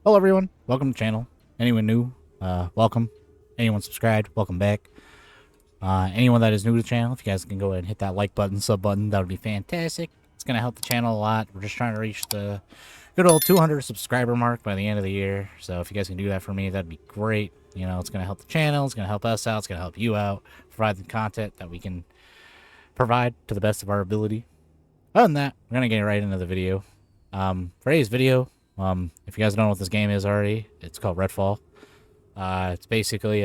Hello everyone, welcome to the channel. Anyone new, welcome. Anyone subscribed, welcome back. Anyone that is new to the channel, if you guys can go ahead and hit that like button, sub button, that would be fantastic. It's going to help the channel a lot. We're just trying to reach the good old 200 subscriber mark by the end of the year. So if you guys can do that for me, that'd be great. You know, it's going to help the channel, it's going to help us out, it's going to help you out, provide the content that we can provide to the best of our ability. Other than that, we're going to get right into the video. For today's video, if you guys don't know what this game is already, it's called Redfall. It's basically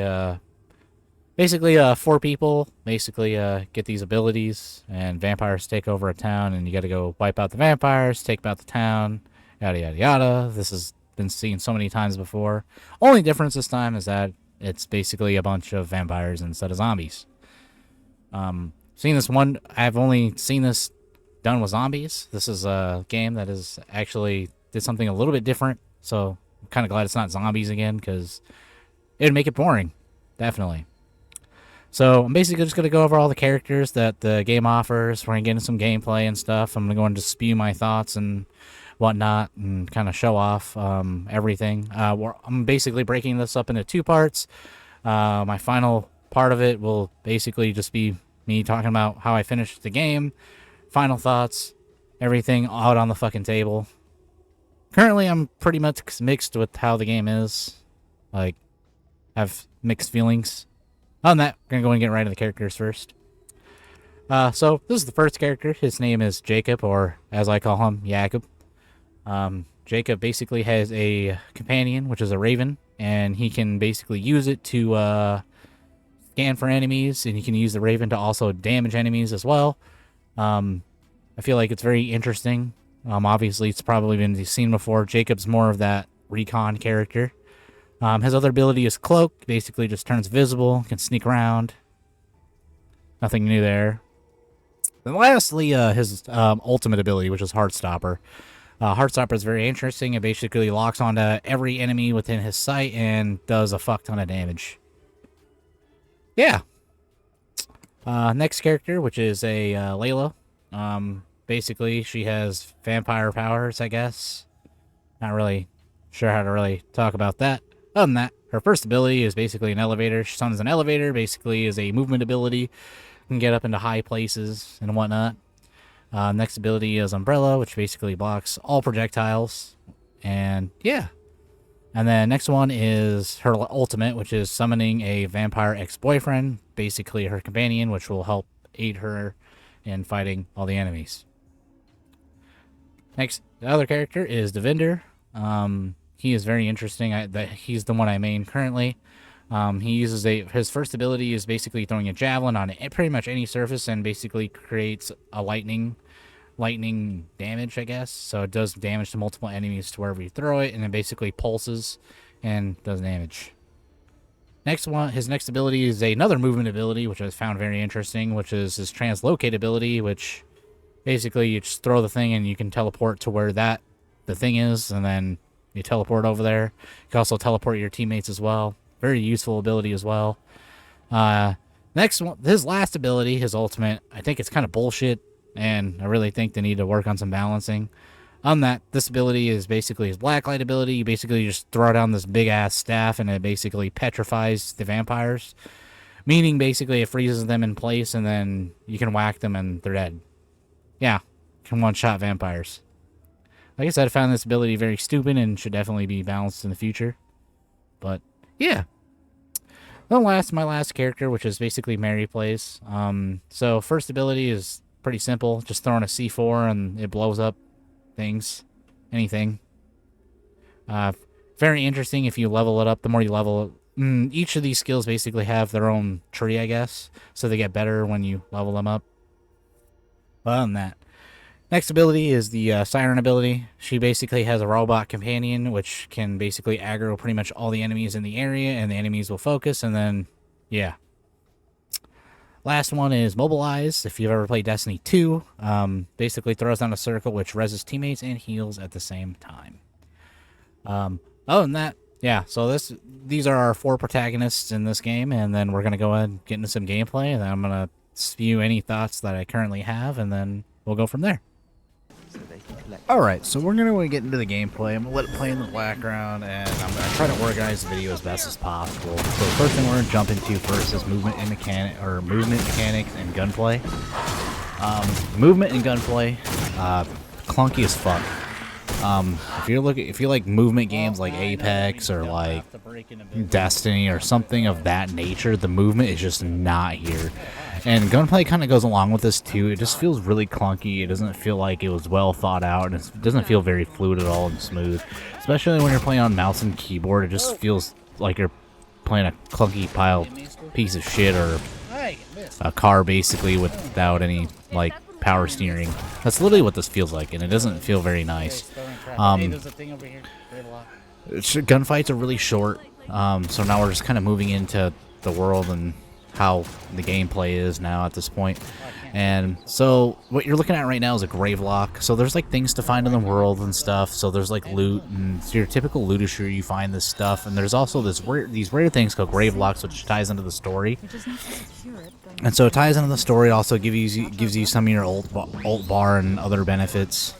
four people get these abilities, and vampires take over a town, and you got to go wipe out the vampires, take out the town, yada yada yada. This has been seen so many times before. Only difference this time is that it's basically a bunch of vampires instead of zombies. Seeing this one, I've only seen this done with zombies. This is a game that is actually did something a little bit different, so I'm kind of glad it's not zombies again, because it'd make it boring, definitely. So I'm basically just going to go over all the characters that the game offers. We're going to get into some gameplay and stuff. I'm going to go and just spew my thoughts and whatnot and kind of show off everything. I'm basically breaking this up into two parts. My final part of it will basically just be me talking about how I finished the game, final thoughts, everything out on the fucking table. Currently, I'm pretty much mixed with how the game is. Like, I have mixed feelings. On that, we're going to go and get right into the characters first. So, this is the first character. His name is Jacob, or as I call him, Jacob. Jacob basically has a companion, which is a raven, and he can basically use it to scan for enemies, and he can use the raven to also damage enemies as well. I feel like it's very interesting. Obviously, it's probably been seen before. Jacob's more of that recon character. His other ability is Cloak. Basically, just turns visible, can sneak around. Nothing new there. And lastly, his ultimate ability, which is Heartstopper. Heartstopper is very interesting. It basically locks onto every enemy within his sight and does a fuck ton of damage. Yeah. Next character, which is a Layla. Basically, she has vampire powers, I guess. Not really sure how to really talk about that. Other than that, her first ability is basically an elevator. She summons an elevator, basically is a movement ability. Can get up into high places and whatnot. Next ability is Umbrella, which basically blocks all projectiles. And yeah. And then next one is her ultimate, which is summoning a vampire ex-boyfriend. Basically her companion, which will help aid her in fighting all the enemies. Next, the other character is Devinder. He is very interesting. He's the one I main currently. He uses his first ability is basically throwing a javelin on pretty much any surface and basically creates a lightning damage, I guess. So it does damage to multiple enemies to wherever you throw it, and it basically pulses and does damage. His next ability is another movement ability, which I found very interesting, which is his translocate ability, which basically you just throw the thing and you can teleport to where the thing is, and then you teleport over there. You can also teleport your teammates as well. Very useful ability as well. Next one, his last ability, his ultimate, I think it's kind of bullshit, and I really think they need to work on some balancing. This ability is basically his blacklight ability. You basically just throw down this big-ass staff, and it basically petrifies the vampires. Meaning, basically, it freezes them in place, and then you can whack them, and they're dead. Yeah, can one-shot vampires. Like I said, I found this ability very stupid and should definitely be balanced in the future. But, yeah. Then my last character, which is basically Mary plays. So, first ability is pretty simple. Just throwing a C4 and it blows up things. Anything. Very interesting if you level it up. The more you level it, each of these skills basically have their own tree, I guess. So they get better when you level them up. Other than that, next ability is the Siren ability. She basically has a robot companion, which can basically aggro pretty much all the enemies in the area, and the enemies will focus, and then, yeah. Last one is Mobilize. If you've ever played Destiny 2, basically throws down a circle, which reses teammates and heals at the same time. Other than that, yeah, so these are our four protagonists in this game, and then we're going to go ahead and get into some gameplay, and then I'm going to spew any thoughts that I currently have, and then we'll go from there. So they can Alright, so we're going to get into the gameplay. I'm going to let it play in the background, and I'm going to try to organize the video as best as possible. So the first thing we're going to jump into first is movement mechanics and gunplay. Movement and gunplay, clunky as fuck. If you like movement games like Apex or like Destiny or something of that nature, the movement is just not here. And gunplay kind of goes along with this too. It just feels really clunky. It doesn't feel like it was well thought out, and it doesn't feel very fluid at all and smooth. Especially when you're playing on mouse and keyboard, it just feels like you're playing a clunky piece of shit or a car basically without any like power steering. That's literally what this feels like, and it doesn't feel very nice. Gunfights are really short, so now we're just kind of moving into the world and how the gameplay is now at this point. And so what you're looking at right now is a grave lock. So there's like things to find in the world and stuff. So there's like loot, and it's your typical loot shooter. You find this stuff, and there's also these rare things called grave locks, which ties into the story. And so it ties into the story. Also gives you some of your ult bar and other benefits.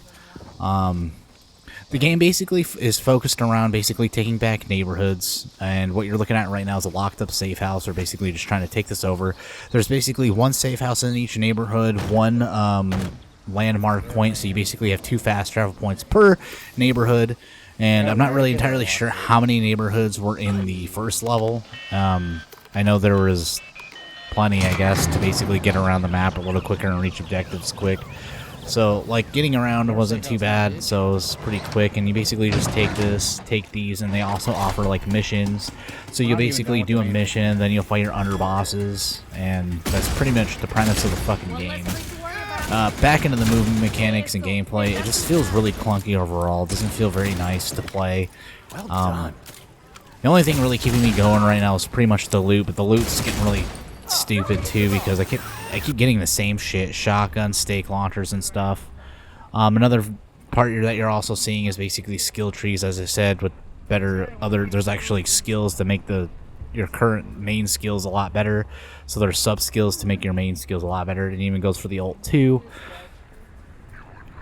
The game basically is focused around basically taking back neighborhoods, and what you're looking at right now is a locked up safe house. We're basically just trying to take this over. There's basically one safe house in each neighborhood, one landmark point, so you basically have 2 fast travel points per neighborhood, and I'm not really entirely sure how many neighborhoods were in the first level. I know there was plenty, I guess, to basically get around the map a little quicker and reach objectives quick. So, like, getting around wasn't too bad, so it was pretty quick, and you basically just take these, and they also offer, like, missions. So you'll basically do a mission, then you'll fight your underbosses, and that's pretty much the premise of the fucking game. Back into the movement mechanics and gameplay, it just feels really clunky overall. It doesn't feel very nice to play. The only thing really keeping me going right now is pretty much the loot, but the loot's getting really stupid too, because I keep getting the same shit: shotguns, stake launchers, and stuff. Another part that you're also seeing is basically skill trees, as I said, with there's actually skills to make your current main skills a lot better. So there's sub skills to make your main skills a lot better. It even goes for the ult too.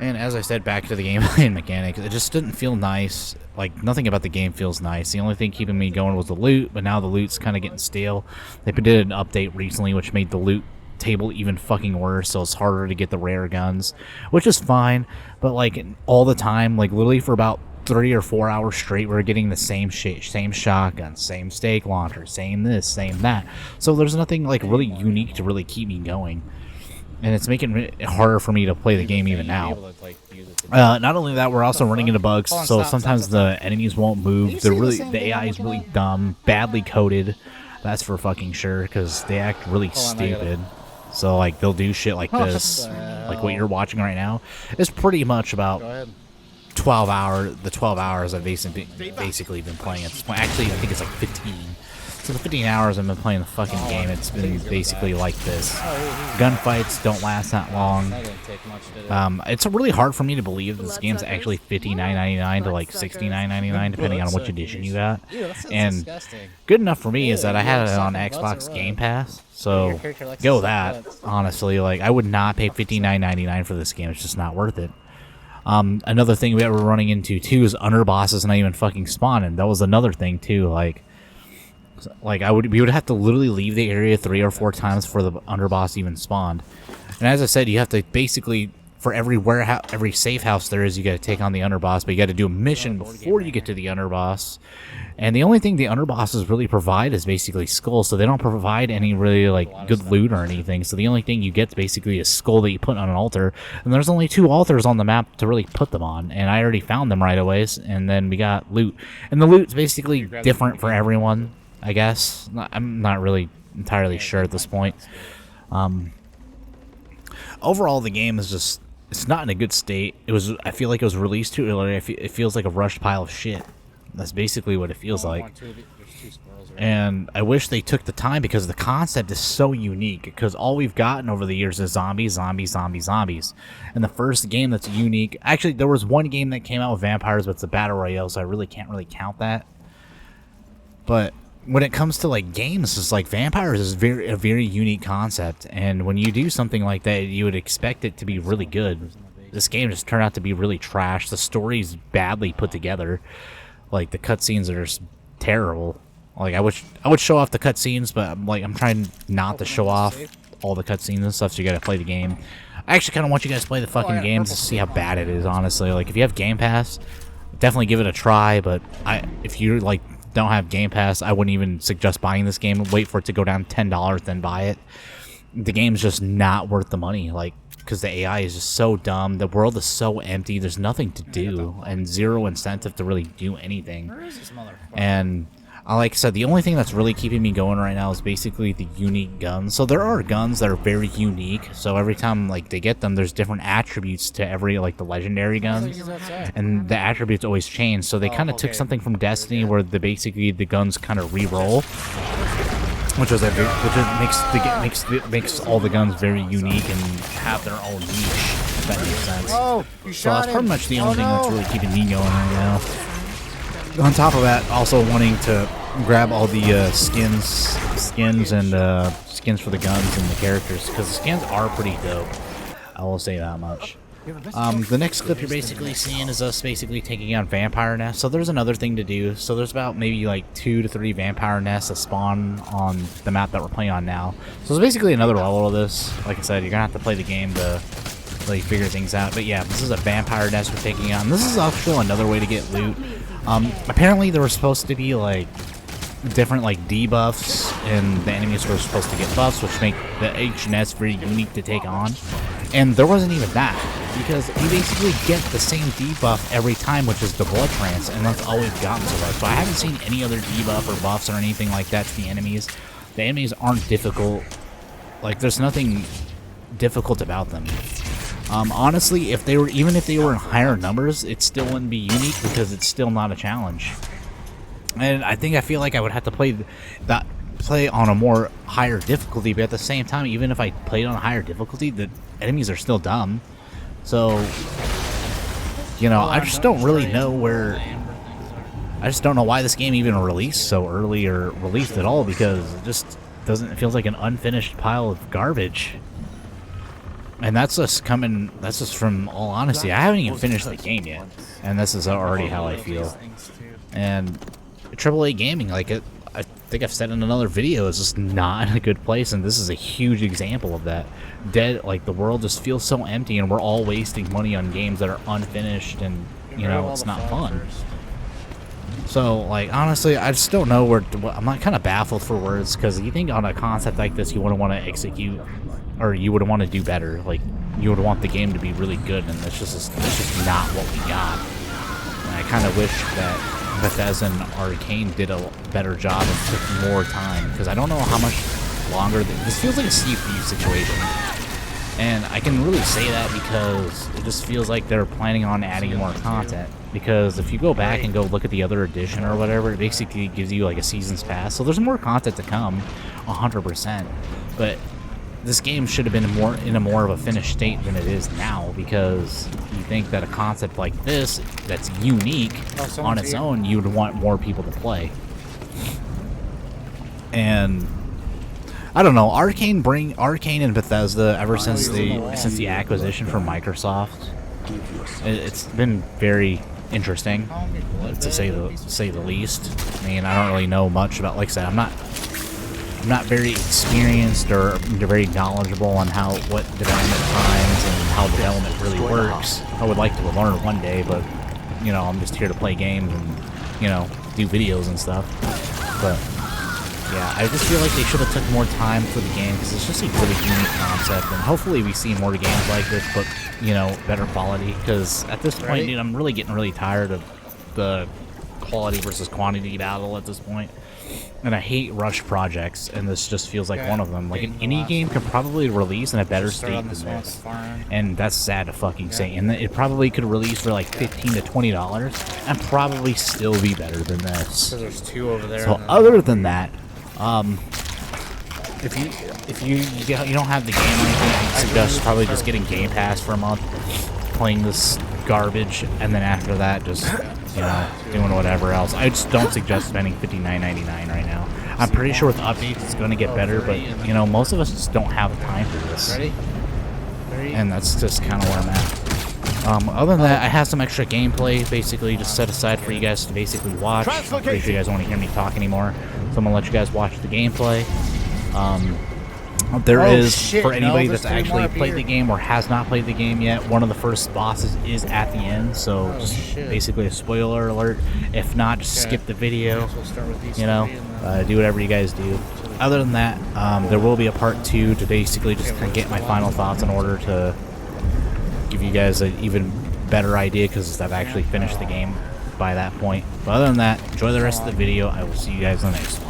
And as I said, back to the gameplay and mechanics, it just didn't feel nice. Like, nothing about the game feels nice. The only thing keeping me going was the loot, but now the loot's kind of getting stale. They did an update recently which made the loot table even fucking worse, so it's harder to get the rare guns, which is fine, but like all the time, like literally for about 3 or 4 hours straight, we're getting the same shit, same shotgun, same stake launcher, same this, same that. So there's nothing like really unique to really keep me going. And it's making it harder for me to play the game even now. Not only that, we're also running into bugs, so sometimes the enemies won't move. The AI is really dumb, badly coded. That's for fucking sure, because they act really stupid. So like they'll do shit like this, like what you're watching right now. It's pretty much about 12 hours I've basically been playing at this point. Actually, I think it's like 15. So the 15 hours I've been playing the fucking game, it's been basically like this. Gunfights don't last that long. It's really hard for me to believe that this game's actually $59.99 to like $69.99, depending on which edition you got. And good enough for me is that I had it on Xbox Game Pass, so go with that. Honestly, like I would not pay $59.99 for this game. It's just not worth it. Another thing that we're running into too is underbosses not even fucking spawning. That was another thing too. Like we would have to literally leave the area 3 or 4 times for the underboss even spawned. And as I said, you have to basically, for every safe house there is, you got to take on the underboss, but you got to do a mission before you get to the underboss. And the only thing the underbosses really provide is basically skulls, so they don't provide any really like good loot or anything. So the only thing you get is basically a skull that you put on an altar, and there's only 2 altars on the map to really put them on, and I already found them right away. And then we got loot, and the loot's basically different for everyone, I guess. I'm not really entirely sure at this point. Overall, the game is just, it's not in a good state. I feel like it was released too early. It feels like a rushed pile of shit. That's basically what it feels like. And I wish they took the time, because the concept is so unique, because all we've gotten over the years is zombies, zombies, zombies, zombies. And the first game that's unique, actually there was one game that came out with vampires, but it's a battle royale, so I really can't count that. But when it comes to like games, it's like vampires is a very unique concept, and when you do something like that, you would expect it to be really good. this game just turned out to be really trash. The story's badly put together. Like, the cutscenes are just terrible. Like, I would show off the cutscenes, but I'm trying not to show off all the cutscenes and stuff, so you gotta play the game. I actually kind of want you guys to play the fucking games to see how bad it is, honestly. Like, if you have Game Pass, definitely give it a try, but if you, like, don't have Game Pass, I wouldn't even suggest buying this game. Wait for it to go down $10, then buy it. The game's just not worth the money, like, because the AI is just so dumb. The world is so empty. There's nothing to do and zero incentive to really do anything. Where is this motherfucker? And like I said, the only thing that's really keeping me going right now is basically the unique guns. So there are guns that are very unique. So every time like they get them, there's different attributes to every like the legendary guns, and the attributes always change. So they kind of took something from Destiny where basically the guns kind of re-roll, which makes all the guns very unique and have their own niche. If that makes sense. So that's pretty much the only thing that's really keeping me going right now. On top of that, also wanting to grab all the skins and skins for the guns and the characters, because the skins are pretty dope. I will say that much. The next clip you're basically seeing is us basically taking out vampire nests. So there's another thing to do. So there's about maybe like 2 to 3 vampire nests that spawn on the map that we're playing on now. So it's basically another level of this. Like I said, you're gonna have to play the game to like figure things out. But yeah, this is a vampire nest we're taking out, and this is actually another way to get loot. Apparently there were supposed to be like different like debuffs, and the enemies were supposed to get buffs, which make each nest very unique to take on. And there wasn't even that, because you basically get the same debuff every time, which is the blood trance, and that's all we've gotten so far. So I haven't seen any other debuff or buffs or anything like that to the enemies. The enemies aren't difficult. Like, there's nothing difficult about them. Honestly, even if they were in higher numbers, it still wouldn't be unique because it's still not a challenge. And I feel like I would have to play on a more higher difficulty, but at the same time, even if I played on a higher difficulty, the enemies are still dumb. So, you know, I just don't really know I just don't know why this game even released so early or released at all, because it feels like an unfinished pile of garbage. And that's just from all honesty. I haven't even finished the game yet, and this is already how I feel. And AAA gaming, like I think I've said in another video, is just not in a good place, and this is a huge example of that. Like, the world just feels so empty, and we're all wasting money on games that are unfinished, and you know, it's not fun. So, like, honestly, I just don't know I'm not kind of baffled for words, because you think on a concept like this, you wouldn't want to execute, or you would want to do better. Like, you would want the game to be really good, and it's just not what we got. And I kind of wish that Bethesda and Arcane did a better job and took more time, because I don't know how much longer this feels like a CPU situation. And I can really say that because it just feels like they're planning on adding more content. Because if you go back and go look at the other edition or whatever, it basically gives you like a season's pass. So there's more content to come, 100%. But this game should have been in a more of a finished state than it is now, because you think that a concept like this that's unique on its own, you would want more people to play. And I don't know, Arcane and Bethesda, ever since the acquisition from Microsoft, it's been very interesting, to say the least. I mean, I don't really know much about, like I said, I'm not very experienced or very knowledgeable on what development times and how development really works. I would like to learn one day, but you know, I'm just here to play games and, you know, do videos and stuff. But yeah, I just feel like they should have took more time for the game, because it's just a really unique concept, and hopefully we see more games like this, but, you know, better quality, because at this point, dude, I'm really getting really tired of the quality versus quantity battle at this point. And I hate rush projects, and this just feels like one of them. Like, an indie game could probably release in a better state than this, and that's sad to fucking say. And it probably could release for like $15 to $20 and probably still be better than this. So there's 2 over there. So other than that, if you don't have the game or anything, I suggest probably just getting Game Pass for a month, playing this garbage, and then after that, just, you know, doing whatever else. I just don't suggest spending $59.99 right now. I'm pretty sure with updates it's going to get better, but, you know, most of us just don't have time for this. And that's just kind of where I'm at. Other than that, I have some extra gameplay basically just set aside for you guys to basically watch. I'm pretty sure you guys don't want to hear me talk anymore, so I'm gonna let you guys watch the gameplay. There is, for anybody that's actually played the game or has not played the game yet, one of the first bosses is at the end, so just basically a spoiler alert. If not, just skip the video, you know, do whatever you guys do. Other than that, there will be a part 2 to basically just kind of get my final thoughts in order to give you guys an even better idea, because I've actually finished the game by that point. But other than that, enjoy the rest of the video. I will see you guys in the next one.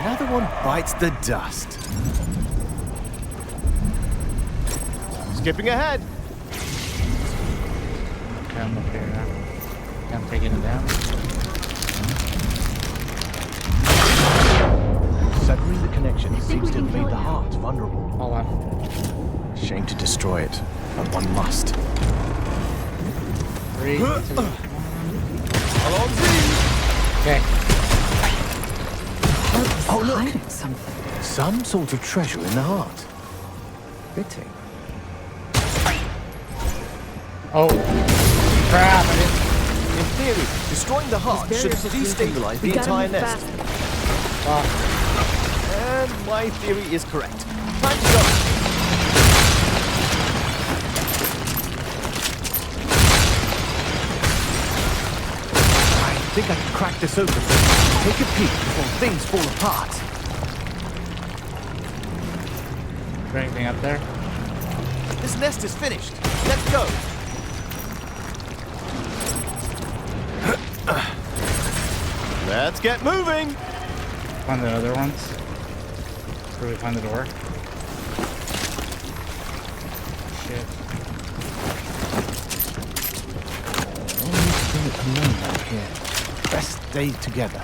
Another one bites the dust. Skipping ahead. Come up here now. I'm taking it down. Severing the connection seems to have made the heart vulnerable. Hold on. Shame to destroy it, but one must. 3, 2, 1. Okay. Oh, look! Some sort of treasure in the heart. Fitting. Oh, crap! I didn't. In theory, destroying the heart should destabilize the entire nest. And my theory is correct. Time to go! I think I can crack this open. Take a peek before things fall apart. Is there anything up there? This nest is finished. Let's go. Let's get moving. Find the other ones. Where we find the door? Shit. Alone out here. Best stay together.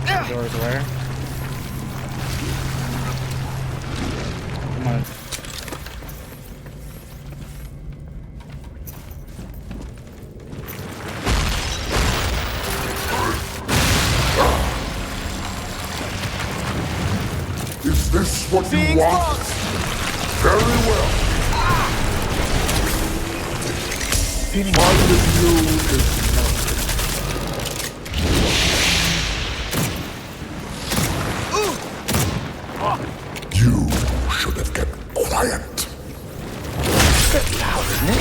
The door's where? Come on. Is this what you want? Very well. Feeling My review is you should have kept quiet. bit loud, isn't it?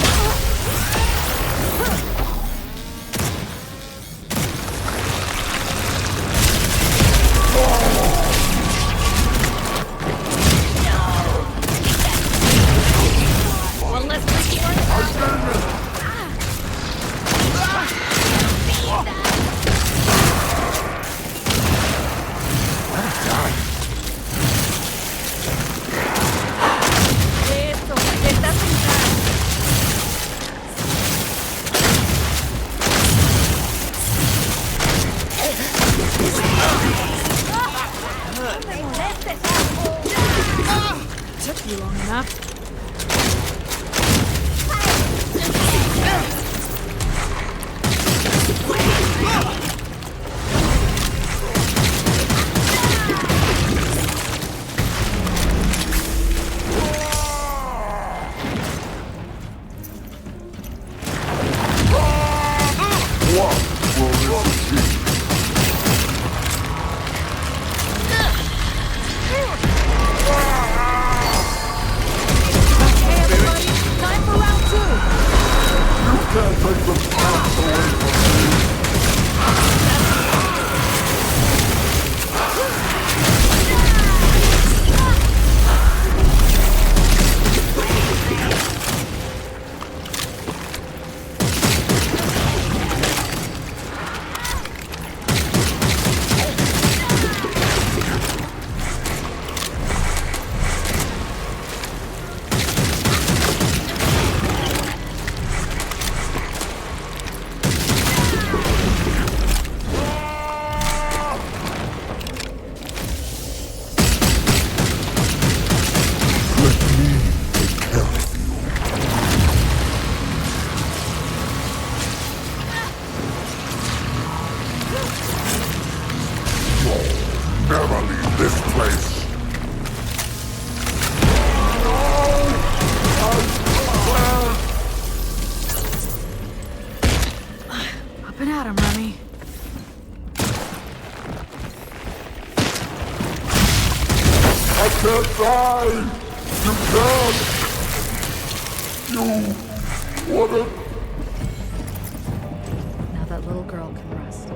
Took you long enough. can't die! You can't! You... What a... Now that little girl can rest.